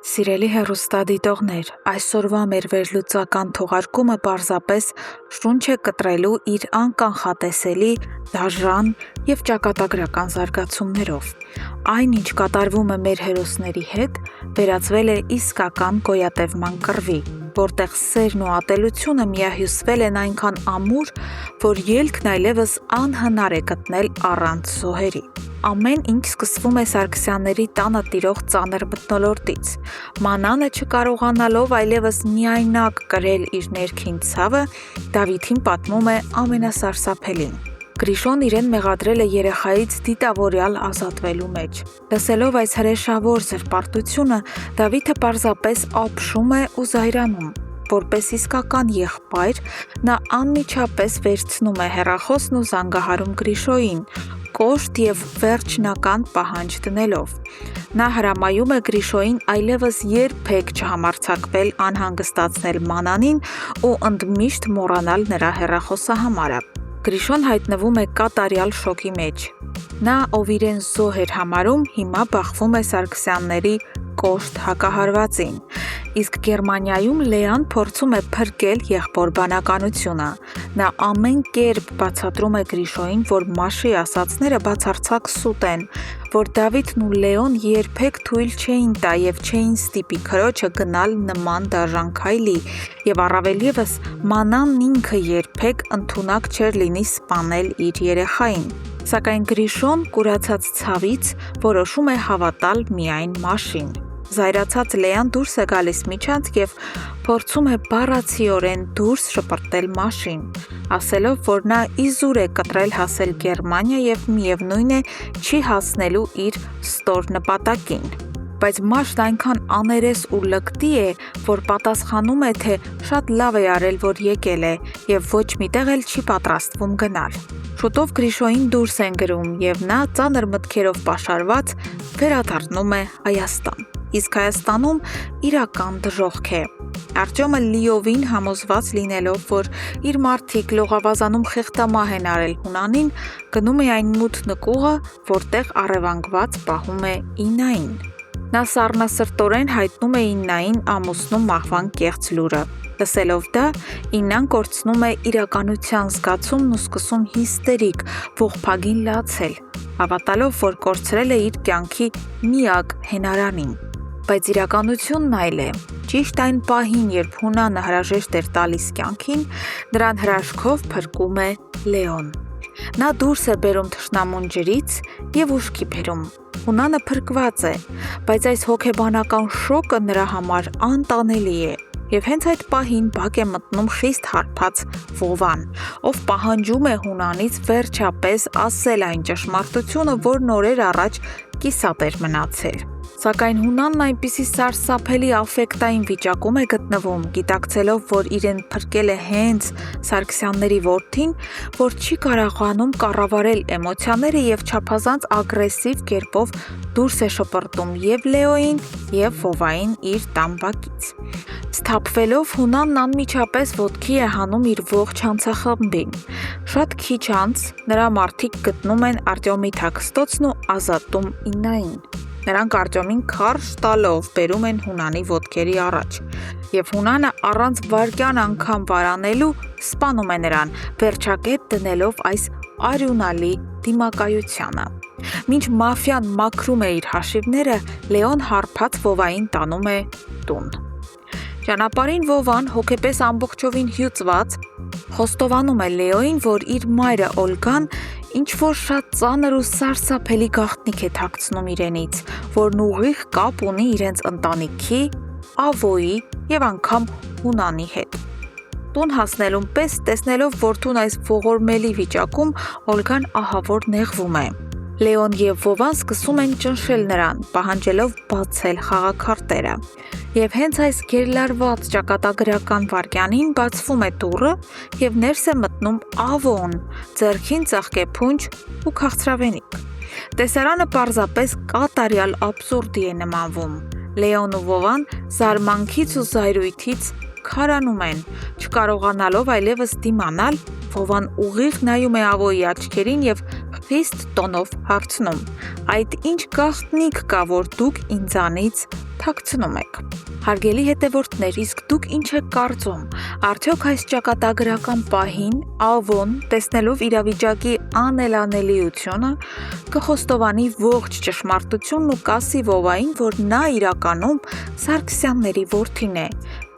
Սիրելի հեռուստադիտողներ, այսօրվա մեր վերլուծական թողարկումը պարզապես շունչ է կտրելու իր անկանխատեսելի, դաժան և ճակատագրական զարգացումներով։ Այն, ինչ կատարվում է մեր հերոսների հետ, վերածվել է իսկական գոյատևման կռվի, որտեղ սերն ու ատելությունը միահյուսվել են այնքան ամուր, որ ելքն այլևս անհնար է գտնել առանց զոհերի։ Ամեն ինչ սկսվում է Սարգսյանների տանը տիրող ծանր մթնոլորտից։ Մանանը չկարողանալով այլևս միայնակ կրել իր ներքին ցավը, Դավիթին պատմում է ամենասարսափելին։ Գրիշոն իրեն մեղադրել է երեխայից դիտավորյալ ազատվելու մեջ։ Լսելով այս հրեշավոր զրպարտությունը, Դավիթը պարզապես ապշում է ու զայրանում։ Որպես իսկական եղբայր, նա անմիջապես վերցնում է հեռախոսն ու զանգահարում Գրիշոյին, կոշտ և վերջնական պահանջ դնելով։ Նա հրամայում է Գրիշոյին այլևս երբեք չհամարձակվել անհանգստացնել Մանանին ու ընդմիշտ մոռանալ նրա հեռախոսահամարը։ Գրիշոն հայտնվում է կատարյալ շոկի մեջ։ Նա, ով իրեն զոհ էր համարում, հիմա բախվում է Սարգսյանների կոշտ հակահարվածին։ Իսկ Գերմանիայում Լեան փորձում է փրկել եղբոր բանականությունը։ Նա ամեն կերպ բացատրում է Գրիշոյին, որ Մաշի ասածները բացարձակ սուտ են, որ Դավիթն ու Լեոն երբեք թույլ չէին տա և չէին ստիպի քրոջը գնալ նման դաժան քայլի, և առավել ևս Մանանն ինքը երբեք ընդունակ չէր լինի սպանել իր երեխային։ Սակայն Գրիշոն, կուրացած ցավից, որոշում է հավատալ միայն Մաշին։ Զայրացած Լեան դուրս է գալիս միջանցք և փորձում է բառացիորեն դուրս շպրտել Մաշին, ասելով, որ նա իզուր է կտրել հասել Գերմանիա և միևնույն է չի հասնելու իր ստոր նպատակին։ Բայց Մաշն այնքան աներես ու լկտի է, որ պատասխանում է, թե շատ լավ է արել, որ եկել է և ոչ միտեղ էլ չի պատրաստվում գնալ։ Շուտով Գրիշոյին դուրս են գրում և նա ծանր մտքերով պաշարված վերադառնում է Հայաստան։ Իսկ Հայաստանում իրական դժոխք է։ Արտյոմը լիովին համոզված լինելով, որ իր մարդիկ լողավազանում խեղդամահ են արել Հունանին, գնում է այն մութ նկուղը, որտեղ առևանգված պահում է Իննային։ Նա սառնասրտորեն հայտնում է Իննային ամուսնու մահվան կեղծ լուրը։ Լսելով դա, Իննան կորցնում է իրականության զգացումն ու սկսում հիստերիկ, ողբագին լացել, հավատալով, որ կորցրել է իր կյանքի միակ հենարանին։ Բայց իրականությունն այլ է։ Ճիշտ այն պահին, երբ Հունանը հրաժեշտ էր տալիս կյանքին, նրան հրաշքով փրկում է Լեոն։ Նա դուրս է բերում թշնամուն ջրից և ուշքի բերում։ Հունանը փրկված է, բայց այս հոգեբանական շոկը նրա համար անտանելի է։ Եվ հենց այդ պահին բակ է մտնում խիստ հարբած Վովան, ով պահանջում է Հունանից վերջապես ասել այն ճշմարտությունը, որն օրեր առաջ կիսատ էր մնացել։ Սակայն Հունանն այնպիսի սարսափելի աֆեկտային վիճակում է գտնվում, գիտակցելով, որ իրեն փրկել է հենց Սարգսյանների որդին, որ չի կարողանում կառավարել էմոցիաները և չափազանց ագրեսիվ կերպով դուրս է շպրտում և Լեոյին, և Վովային իր տան բակից։ Սթափվելով, Հունանն անմիջապես ոտքի է հանում իր ողջ հանցախմբին։ Շատ քիչ անց նրա մարդիկ գտնում են Արտյոմի թաքստոցն ու ազատում Իննային։ Նրանք Արտյոմին քարշ տալով բերում են Հունանի ոտքերի առաջ, և Հունանը առանց վայրկյան անգամ վարանելու սպանում է նրան, վերջակետ դնելով այս արյունալի դիմակայությանը։ Մինչ մաֆիան մաքրում է իր հաշիվները, Լեոն հարբած Վովային տանում է տուն։ Ճանապարհին Վովան, հոգեպես ամբողջովին հյուծված, խոստովանում է Լեոյին, որ իր մայրը Օլգան ինչ-որ շատ ծանր ու սարսափելի գաղտնիք է թաքցնում իրենից, որն ուղիղ կապ ունի իրենց ընտանիքի, Ավոյի և անգամ Հունանի հետ։ Տուն հասնելուն պես, տեսնելով որդուն այս ողորմելի վիճակում, Օլգան ահավոր նեղվում է։ Լեոն և Վովան սկսում են ճնշել նրան, պահանջելով բացել խաղաքարտերը։ Եվ հենց այս գերլարված ճակատագրական վայրկյանին բացվում է դուռը և ներս է մտնում Ավոն, ձեռքին ծաղկեփունջ ու քաղցրավենիք։ Տեսարանը պարզապես կատարյալ աբսուրդի է նմանվում։ Լեոն ու Վովան զարմանքից ու զայրույթից քարանում են, չկարողանալով այլևս դիմանալ, Վովան ուղիղ նայում է Ավոյի աչքերին և խիստ տոնով հարցնում. «Այդ ինչ գաղտնիք կա, որ դուք ինձանից թաքցնում եք»։ Հարգելի հետևորդներ, իսկ դուք ինչ եք կարծում, արդյոք այս ճակատագրական պահին Ալվոն, տեսնելով իրավիճակի անելանելիությունը, կխոստովանի ողջ ճշմարտությունն ու կասի Վովային, որ նա իրականում Սարգսյանների որդին է,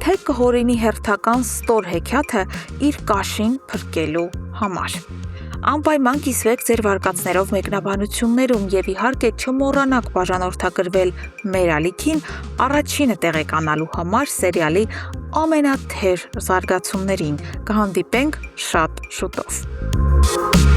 թե կհորինի հերթական ստոր հեքիաթը իր կաշին փրկելու համար։ Անպայման կիսվեք ձեր վարկածներով մեկնաբանություններում և իհարկե չմոռանաք բաժանորդագրվել մեր ալիքին առաջինը տեղեկանալու համար սերիալի ամենաթեր զարգացումներին։ Կհանդիպենք շատ շուտով։